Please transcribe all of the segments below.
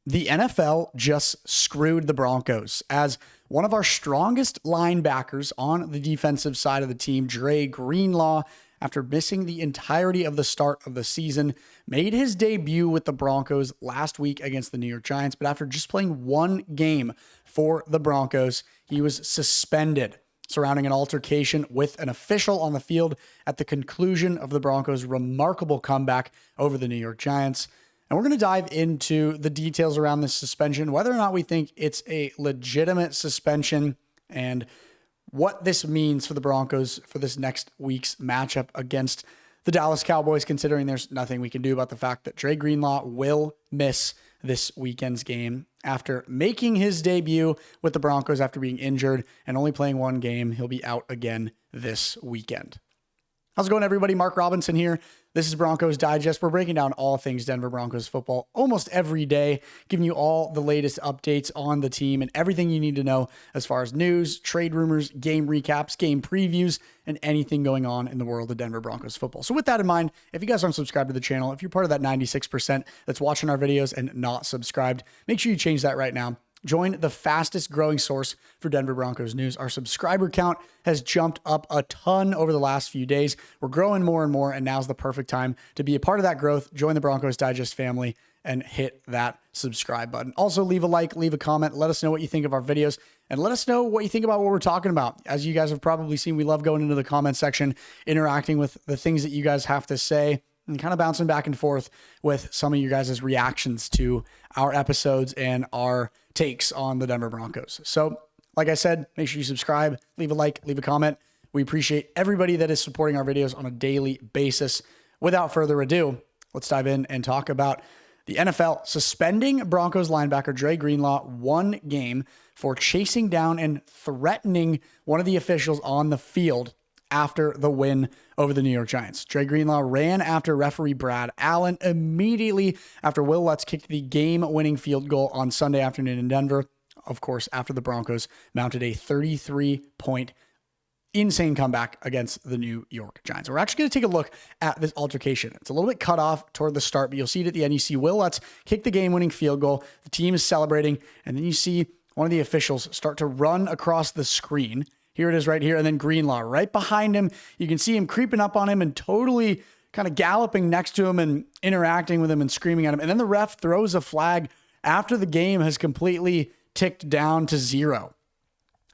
The NFL just screwed the Broncos as one of our strongest linebackers on the defensive side of the team, Dre Greenlaw, after missing the entirety of the start of the season, made his debut with the Broncos last week against the New York Giants. But after just playing one game for the Broncos, he was suspended surrounding an altercation with an official on the field at the conclusion of the Broncos' remarkable comeback over the New York Giants. And we're going to dive into the details around this suspension, whether or not we think it's a legitimate suspension, and what this means for the Broncos for this next week's matchup against the Dallas Cowboys, considering there's nothing we can do about the fact that Dre Greenlaw will miss this weekend's game after making his debut with the Broncos after being injured and only playing one game. He'll be out again this weekend. How's it going, everybody? Mark Robinson here. This is Broncos Digest. We're breaking down all things Denver Broncos football almost every day, giving you all the latest updates on the team and everything you need to know as far as news, trade rumors, game recaps, game previews, and anything going on in the world of Denver Broncos football. So with that in mind, if you guys aren't subscribed to the channel, if you're part of that 96% that's watching our videos and not subscribed, make sure you change that right now. Join the fastest growing source for Denver Broncos news. Our subscriber count has jumped up a ton over the last few days. We're growing more and more, and now's the perfect time to be a part of that growth. Join the Broncos Digest family and hit that subscribe button. Also, leave a like, leave a comment. Let us know what you think of our videos, and let us know what you think about what we're talking about. As you guys have probably seen, we love going into the comment section, interacting with the things that you guys have to say, and kind of bouncing back and forth with some of you guys' reactions to our episodes and our takes on the Denver Broncos. So, like I said, make sure you subscribe, leave a like, leave a comment. We appreciate everybody that is supporting our videos on a daily basis. Without further ado, let's dive in and talk about the NFL suspending Broncos linebacker Dre Greenlaw one game for chasing down and threatening one of the officials on the field after the win over the New York Giants. Dre Greenlaw ran after referee Brad Allen immediately after Will Lutz kicked the game-winning field goal on Sunday afternoon in Denver. Of course, after the Broncos mounted a 33-point insane comeback against the New York Giants. We're actually going to take a look at this altercation. It's a little bit cut off toward the start, but you'll see it at the end. You see Will Lutz kick the game-winning field goal. The team is celebrating, and then you see one of the officials start to run across the screen. Here it is right here. And then Greenlaw right behind him. You can see him creeping up on him and totally kind of galloping next to him and interacting with him and screaming at him. And then the ref throws a flag after the game has completely ticked down to 0.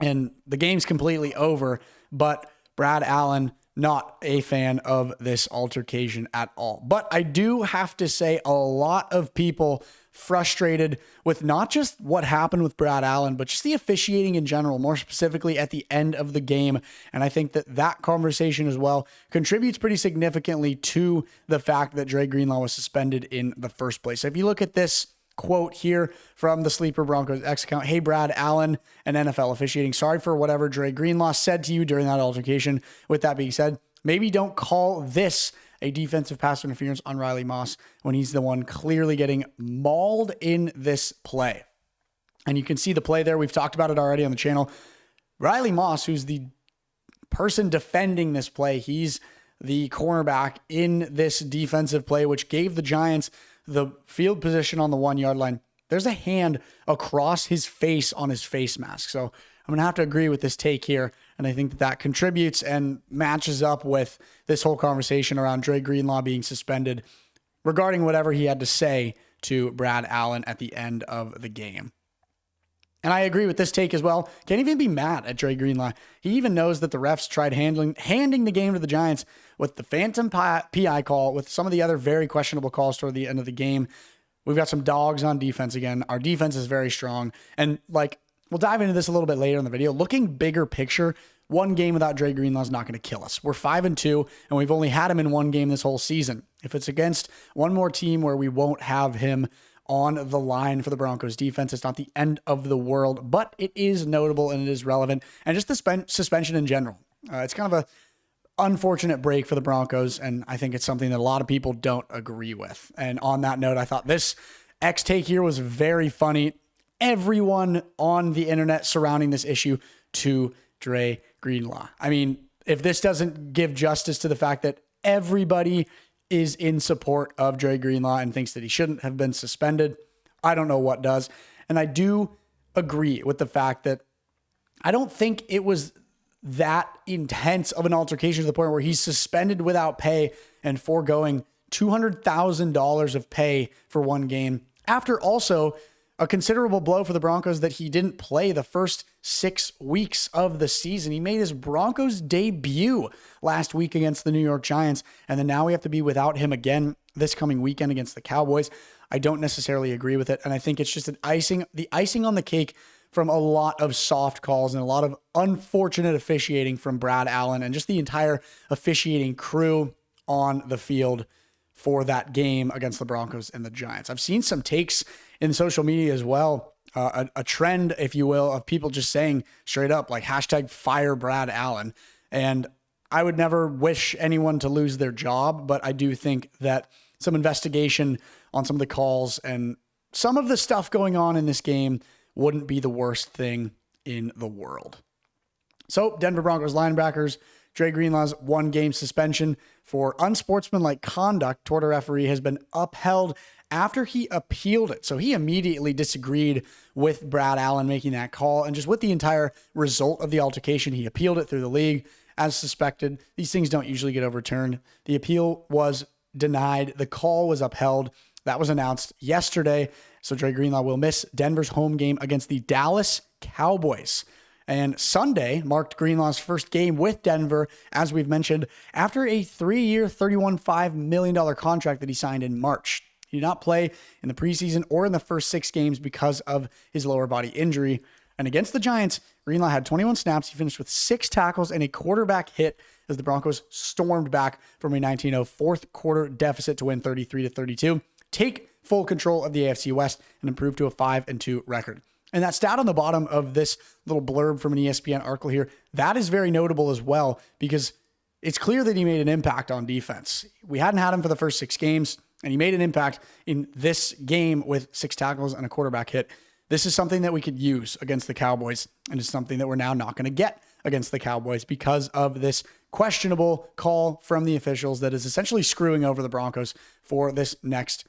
And the game's completely over. But Brad Allen, not a fan of this altercation at all. But I do have to say, a lot of people frustrated with not just what happened with Brad Allen, but just the officiating in general, more specifically at the end of the game. And I think that that conversation as well contributes pretty significantly to the fact that Dre Greenlaw was suspended in the first place. If you look at this quote here from the Sleeper Broncos X account, "Hey, Brad Allen and NFL officiating, sorry for whatever Dre Greenlaw said to you during that altercation. With that being said, maybe don't call this a defensive pass interference on Riley Moss when he's the one clearly getting mauled in this play." And you can see the play there. We've talked about it already on the channel. Riley Moss, who's the person defending this play, he's the cornerback in this defensive play, which gave the Giants the field position on the 1-yard line. There's a hand across his face on his face mask. So I'm going to have to agree with this take here. And I think that that contributes and matches up with this whole conversation around Dre Greenlaw being suspended regarding whatever he had to say to Brad Allen at the end of the game. And I agree with this take as well. Can't even be mad at Dre Greenlaw. He even knows that the refs tried handing the game to the Giants with the phantom PI call, with some of the other very questionable calls toward the end of the game. We've got some dogs on defense again. Our defense is very strong. And like, we'll dive into this a little bit later in the video. Looking bigger picture, one game without Dre Greenlaw is not going to kill us. We're 5-2, and we've only had him in one game this whole season. If it's against one more team where we won't have him on the line for the Broncos defense, it's not the end of the world, but it is notable and it is relevant. And just the suspension in general. It's kind of a unfortunate break for the Broncos, and I think it's something that a lot of people don't agree with. And on that note, I thought this X take here was very funny. Everyone on the internet surrounding this issue to Dre Greenlaw. I mean, if this doesn't give justice to the fact that everybody is in support of Dre Greenlaw and thinks that he shouldn't have been suspended, I don't know what does. And I do agree with the fact that I don't think it was that intense of an altercation to the point where he's suspended without pay and foregoing $200,000 of pay for one game, after also a considerable blow for the Broncos that he didn't play the first 6 weeks of the season. He made his Broncos debut last week against the New York Giants, and then now we have to be without him again this coming weekend against the Cowboys. I don't necessarily agree with it, and I think it's just the icing on the cake from a lot of soft calls and a lot of unfortunate officiating from Brad Allen and just the entire officiating crew on the field for that game against the Broncos and the Giants. I've seen some takes in social media as well, a trend, if you will, of people just saying straight up like hashtag fire Brad Allen. And I would never wish anyone to lose their job, but I do think that some investigation on some of the calls and some of the stuff going on in this game wouldn't be the worst thing in the world. So Denver Broncos linebackers, Dre Greenlaw's 1-game suspension for unsportsmanlike conduct toward a referee has been upheld after he appealed it. So he immediately disagreed with Brad Allen making that call, and just with the entire result of the altercation, he appealed it through the league. As suspected, these things don't usually get overturned. The appeal was denied. The call was upheld. That was announced yesterday. So Dre Greenlaw will miss Denver's home game against the Dallas Cowboys. And Sunday marked Greenlaw's first game with Denver, as we've mentioned, after a 3-year, $31.5 million contract that he signed in March. He did not play in the preseason or in the first 6 games because of his lower body injury. And against the Giants, Greenlaw had 21 snaps. He finished with 6 tackles and a quarterback hit as the Broncos stormed back from a 19-0 fourth quarter deficit to win 33-32, take full control of the AFC West, and improve to a 5-2 record. And that stat on the bottom of this little blurb from an ESPN article here, that is very notable as well, because it's clear that he made an impact on defense. We hadn't had him for the first 6 games, and he made an impact in this game with 6 tackles and a quarterback hit. This is something that we could use against the Cowboys, and it's something that we're now not going to get against the Cowboys because of this questionable call from the officials that is essentially screwing over the Broncos for this next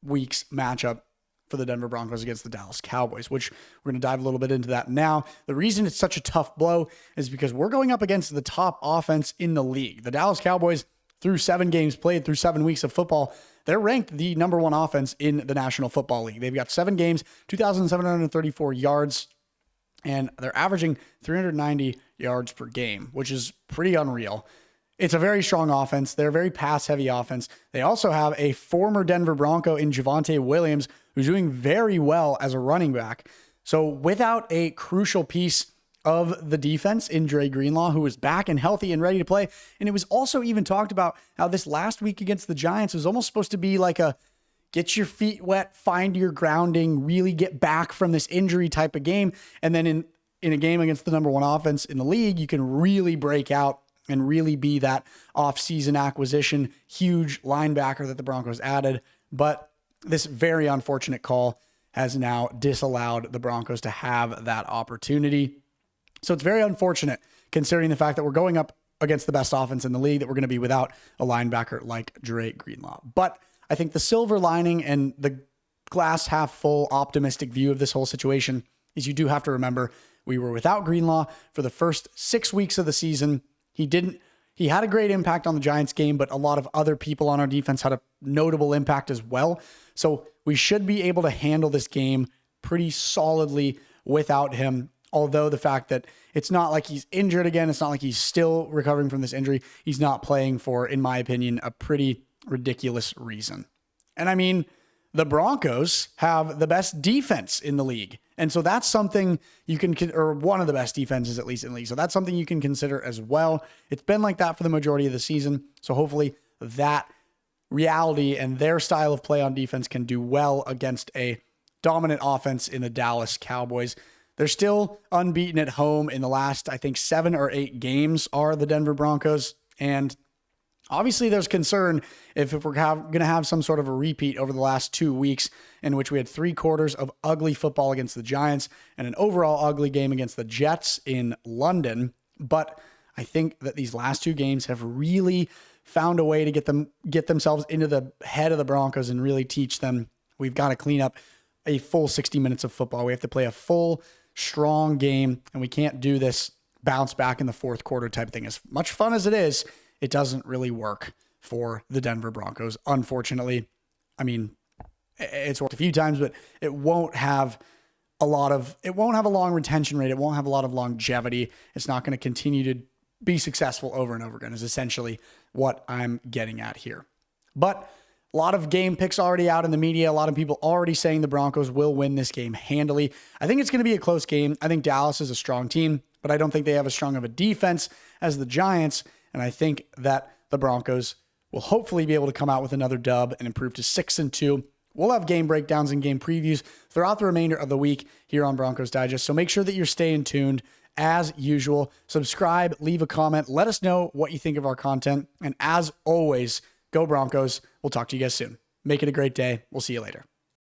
week's matchup for the Denver Broncos against the Dallas Cowboys, which we're going to dive a little bit into that now. The reason it's such a tough blow is because we're going up against the top offense in the league. The Dallas Cowboys, through 7 games played, through 7 weeks of football, they're ranked the number 1 offense in the National Football League. They've got 7 games, 2,734 yards, and they're averaging 390 yards per game, which is pretty unreal. It's a very strong offense. They're a very pass-heavy offense. They also have a former Denver Bronco in Javonte Williams, who's doing very well as a running back. So without a crucial piece of the defense in Dre Greenlaw, who is back and healthy and ready to play, and it was also even talked about how this last week against the Giants was almost supposed to be like a get your feet wet, find your grounding, really get back from this injury type of game. And then in a game against the number 1 offense in the league, you can really break out and really be that off-season acquisition, huge linebacker that the Broncos added. But this very unfortunate call has now disallowed the Broncos to have that opportunity. So it's very unfortunate considering the fact that we're going up against the best offense in the league, that we're going to be without a linebacker like Dre Greenlaw. But I think the silver lining and the glass half full optimistic view of this whole situation is you do have to remember we were without Greenlaw for the first 6 weeks of the season. He had a great impact on the Giants game, but a lot of other people on our defense had a notable impact as well. So we should be able to handle this game pretty solidly without him. Although the fact that it's not like he's injured again, it's not like he's still recovering from this injury. He's not playing for, in my opinion, a pretty ridiculous reason. And I mean, the Broncos have the best defense in the league. And so that's something you can, or one of the best defenses, at least in the league. So that's something you can consider as well. It's been like that for the majority of the season. So hopefully that reality and their style of play on defense can do well against a dominant offense in the Dallas Cowboys. They're still unbeaten at home in the last, I think, 7 or 8 games are the Denver Broncos. And obviously, there's concern if we're going to have some sort of a repeat over the last 2 weeks in which we had 3 quarters of ugly football against the Giants and an overall ugly game against the Jets in London. But I think that these last 2 games have really found a way to get themselves into the head of the Broncos and really teach them we've got to clean up a full 60 minutes of football. We have to play a full, strong game, and we can't do this bounce back in the fourth quarter type thing. As much fun as it is, it doesn't really work for the Denver Broncos, unfortunately. I mean, it's worked a few times, but it won't have a long retention rate. It won't have a lot of longevity. It's not going to continue to be successful over and over again, is essentially what I'm getting at here. But a lot of game picks already out in the media. A lot of people already saying the Broncos will win this game handily. I think it's going to be a close game. I think Dallas is a strong team, but I don't think they have as strong of a defense as the Giants. And I think that the Broncos will hopefully be able to come out with another dub and improve to 6-2. We'll have game breakdowns and game previews throughout the remainder of the week here on Broncos Digest. So make sure that you're staying tuned as usual. Subscribe, leave a comment, let us know what you think of our content. And as always, go Broncos. We'll talk to you guys soon. Make it a great day. We'll see you later.